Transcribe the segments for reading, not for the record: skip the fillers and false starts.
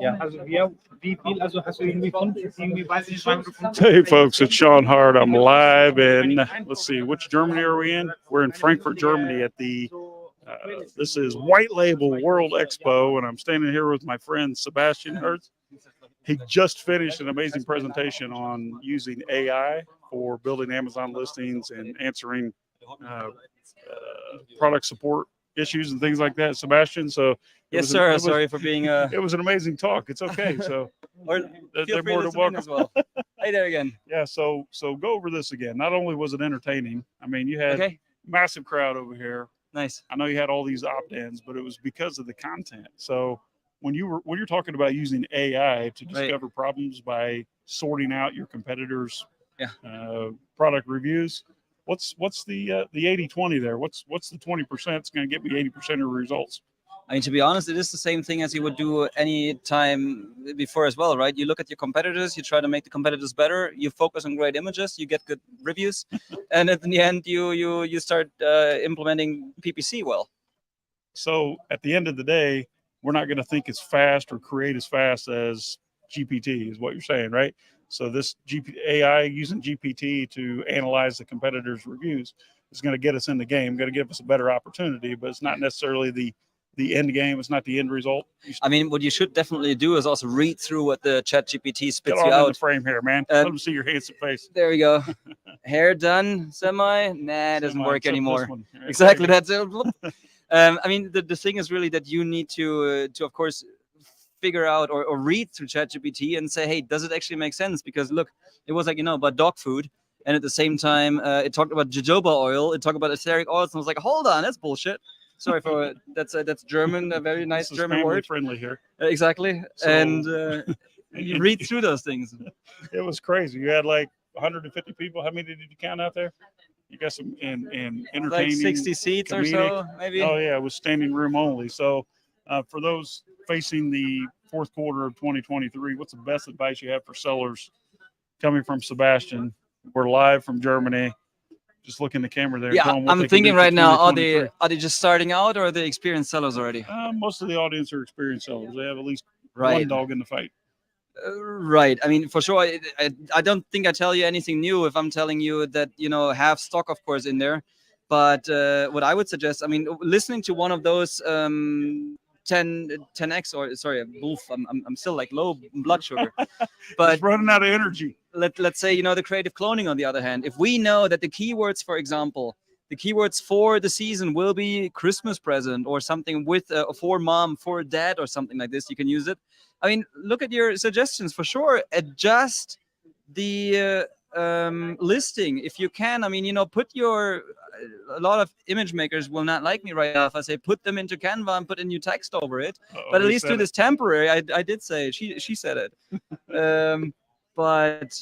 Ja. Hey folks, it's Shawn Hart. I'm live in, let's see, which Germany are we in? We're in Frankfurt, Germany at the, this is White Label World Expo, and I'm standing here with my friend Sebastian Hertz. He just finished an amazing presentation on using AI for building Amazon listings and answering product support issues and things like that, Sebastian. So yes, sir. Sorry for being. It was an amazing talk. It's okay. So feel free to welcome as well. Hey there again. Yeah. So go over this again. Not only was it entertaining. I mean, you had massive crowd over here. Nice. I know you had all these opt-ins, but it was because of the content. So when you're talking about using AI to discover problems by sorting out your competitors' product reviews, what's the 80-20 there? What's the 20% that's going to get me 80% of the results? I mean, to be honest, it is the same thing as you would do any time before as well, right? You look at your competitors, you try to make the competitors better, you focus on great images, you get good reviews, and at the end, you start implementing PPC well. So at the end of the day, we're not going to think as fast or create as fast as GPT, is what you're saying, right? So this AI using GPT to analyze the competitors' reviews is going to get us in the game, going to give us a better opportunity, but it's not necessarily the end game. It's not the end result. I mean, what you should definitely do is also read through what the ChatGPT spits you out. In the frame here, man. Let them see your handsome face. There we go. Hair done, semi. Nah, it doesn't work anymore. Right, exactly, that's it. I mean, the thing is really that you need to of course, figure out or read through ChatGPT and say, hey, does it actually make sense? Because look, it was like, about dog food. And at the same time, it talked about jojoba oil. It talked about etheric oils. And I was like, hold on, that's bullshit. Sorry for that's German, a very nice German word. Friendly here. Exactly. So, and you read through those things. It was crazy. You had like 150 people. How many did you count out there? You got some in entertaining. Like 60 seats comedic. Or so, maybe. Oh yeah, it was standing room only. So for those facing the fourth quarter of 2023, what's the best advice you have for sellers coming from Sebastian? We're live from Germany. Just look in the camera there. Yeah, I'm thinking right now, are they just starting out or are they experienced sellers already? Most of the audience are experienced sellers. They have at least one dog in the fight. Right. I mean, for sure, I don't think I tell you anything new if I'm telling you that, have stock, of course, in there. But what I would suggest, I mean, listening to one of those 10x or sorry, I'm still like low blood sugar, but it's running out of energy. Let's say, the creative cloning on the other hand, if we know that the keywords, for example, the keywords for the season will be Christmas present or something with for mom, for dad or something like this, you can use it. I mean, look at your suggestions for sure. Adjust the listing if you can. I mean, put a lot of image makers will not like me right now if I say put them into Canva and put a new text over it. But at least do this temporary. I did say it. She said it. But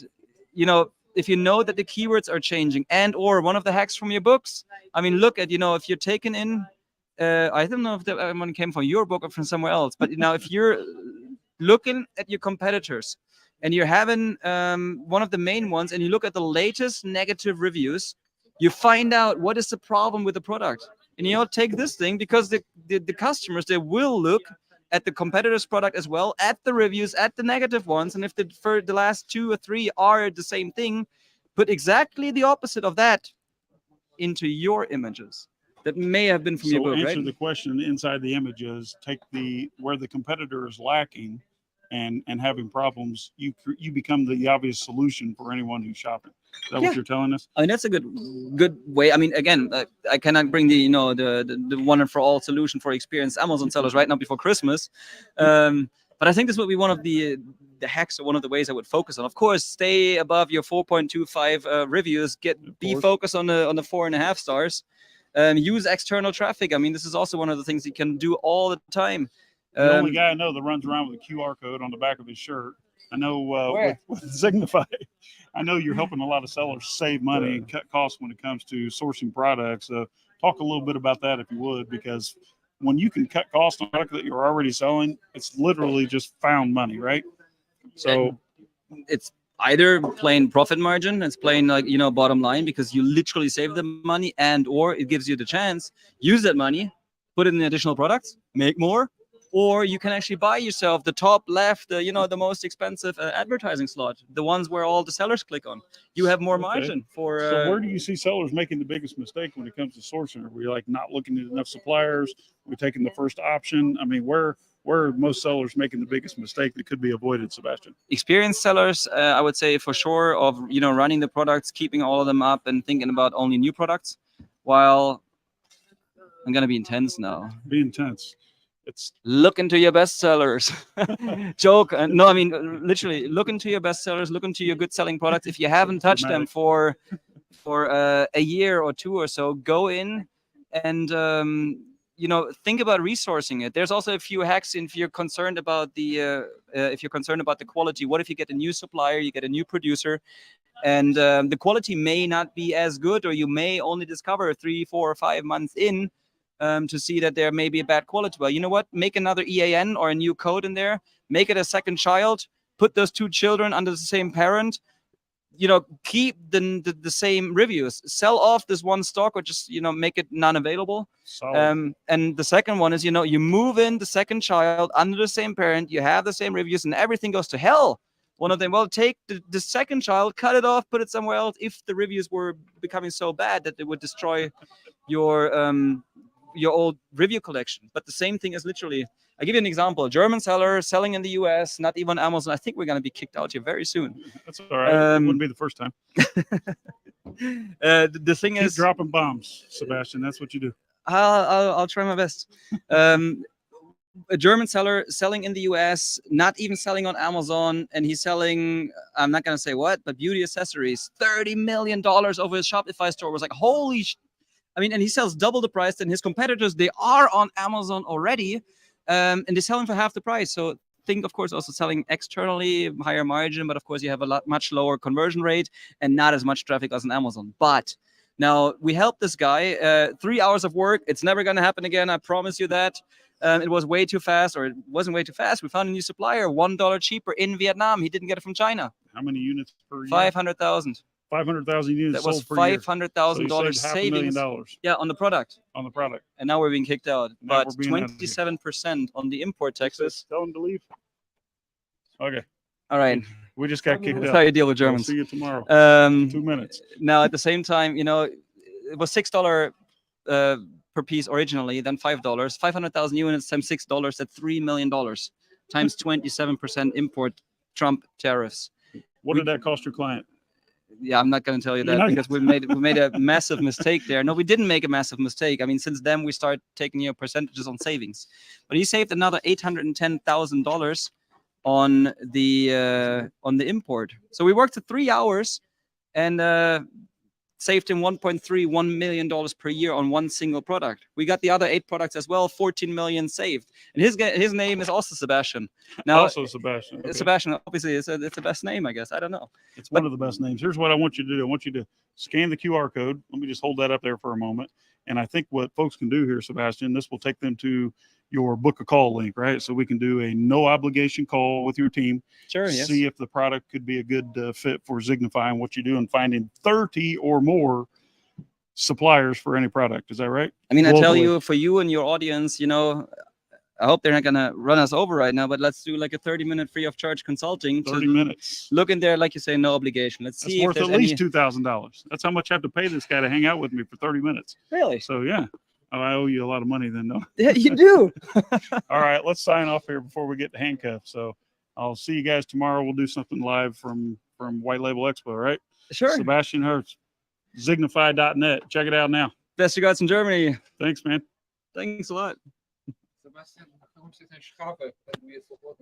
if you know that the keywords are changing and or one of the hacks from your books, I mean, look at if you're taken in. I don't know if that one came from your book or from somewhere else. But if you're looking at your competitors and you're having one of the main ones, and you look at the latest negative reviews, you find out what is the problem with the product. And take this thing, because the customers, they will look at the competitor's product as well, at the reviews, at the negative ones. And if for the last 2 or 3 are the same thing, put exactly the opposite of that into your images. That may have been from your book, right? So answer the question inside the images, take where the competitor is lacking and having problems, you become the obvious solution for anyone who's shopping. Is that what you're telling us? I mean, that's a good way. I mean, again, I cannot bring the one and for all solution for experienced Amazon sellers right now before Christmas. But I think this would be one of the hacks, or one of the ways I would focus on. Of course, stay above your 4.25 reviews. Be focused on the 4.5 stars. Use external traffic. I mean, this is also one of the things you can do all the time. The only guy I know that runs around with a QR code on the back of his shirt. I know with Signify, I know you're helping a lot of sellers save money and cut costs when it comes to sourcing products. So talk a little bit about that if you would, because when you can cut costs on a product that you're already selling, it's literally just found money, right? So it's either plain profit margin, it's plain bottom line, because you literally save the money, and or it gives you the chance, use that money, put it in additional products, make more, or you can actually buy yourself the top left, the most expensive advertising slot, the ones where all the sellers click on. You have more margin for. So where do you see sellers making the biggest mistake when it comes to sourcing? Are we like not looking at enough suppliers? We're taking the first option. I mean, where are most sellers making the biggest mistake that could be avoided, Sebastian? Experienced sellers, I would say for sure, of running the products, keeping all of them up, and thinking about only new products. While I'm gonna be intense now. Be intense. It's look into your best sellers. Joke. No, I mean literally look into your best sellers. Look into your good selling products. If you haven't touched them for a year or two or so, go in and think about resourcing it. There's also a few hacks if you're concerned about the quality. What if you get a new supplier, you get a new producer, and the quality may not be as good, or you may only discover 3, 4, or 5 months in to see that there may be a bad quality. Well, you know what? Make another EAN or a new code in there. Make it a second child. Put those 2 children under the same parent. Keep the same reviews. Sell off this one stock, or just make it non-available. And the second one is you move in the second child under the same parent. You have the same reviews, and everything goes to hell. One of them, well, take the second child, cut it off, put it somewhere else. If the reviews were becoming so bad that they would destroy your old review collection. But the same thing is literally, I give you an example. German seller selling in the US, not even Amazon. I think we're going to be kicked out here very soon. That's all right. It wouldn't be the first time. The thing Keep is, dropping bombs, Sebastian. That's what you do. I'll try my best. A German seller selling in the US, not even selling on Amazon, and he's selling, I'm not going to say what, but beauty accessories, $30 million over his Shopify store. Was like, holy and he sells double the price than his competitors. They are on Amazon already, and they're selling for half the price. So think, of course, also selling externally, higher margin, but of course you have a much lower conversion rate and not as much traffic as on Amazon. But now we helped this guy, 3 hours of work. It's never going to happen again. I promise you that. It was way too fast, or it wasn't way too fast. We found a new supplier, $1 cheaper in Vietnam. He didn't get it from China. How many units per year? 500,000. 500,000 units. That was $500,000 savings. Yeah, on the product. On the product. And now we're being kicked out. Now but 27% on the import taxes. Tell them to leave. Okay. All right. We just got kicked out. That's how you deal with Germans. We'll see you tomorrow. 2 minutes. Now, at the same time, it was $6 per piece originally, then $5. 500,000 units times $6 at $3 million times 27% import Trump tariffs. What did that cost your client? Yeah, I'm not going to tell you that because we made a massive mistake there. No, we didn't make a massive mistake. I mean, since then we start taking percentages on savings, but he saved another $810,000 on the import. So we worked for 3 hours and saved him $1.31 million per year on one single product. We got the other 8 products as well, 14 million saved. And his name is also Sebastian. Now, also Sebastian. Okay. Sebastian, obviously, it's the best name, I guess. I don't know. It's one of the best names. Here's what I want you to do. I want you to scan the QR code. Let me just hold that up there for a moment. And I think what folks can do here, Sebastian, this will take them to your book a call link, right? So we can do a no obligation call with your team. Sure, yes. See if the product could be a good fit for Signify and what you do, and finding 30 or more suppliers for any product. Is that right? I mean, globally. I tell you, for you and your audience, I hope they're not going to run us over right now, but let's do like a 30-minute free of charge consulting. 30 minutes. Look in there, like you say, no obligation. Let's see. That's worth at least $2,000. That's how much I have to pay this guy to hang out with me for 30 minutes. Really? So, yeah. Oh, I owe you a lot of money then, no? Yeah, you do. All right, let's sign off here before we get to handcuffs. So I'll see you guys tomorrow. We'll do something live from White Label Expo, right? Sure. Sebastian Hart, Signify.net. Check it out now. Best regards in Germany. Thanks, man. Thanks a lot. Sebastian, warum steht eine Strafe, wenn du jetzt sofort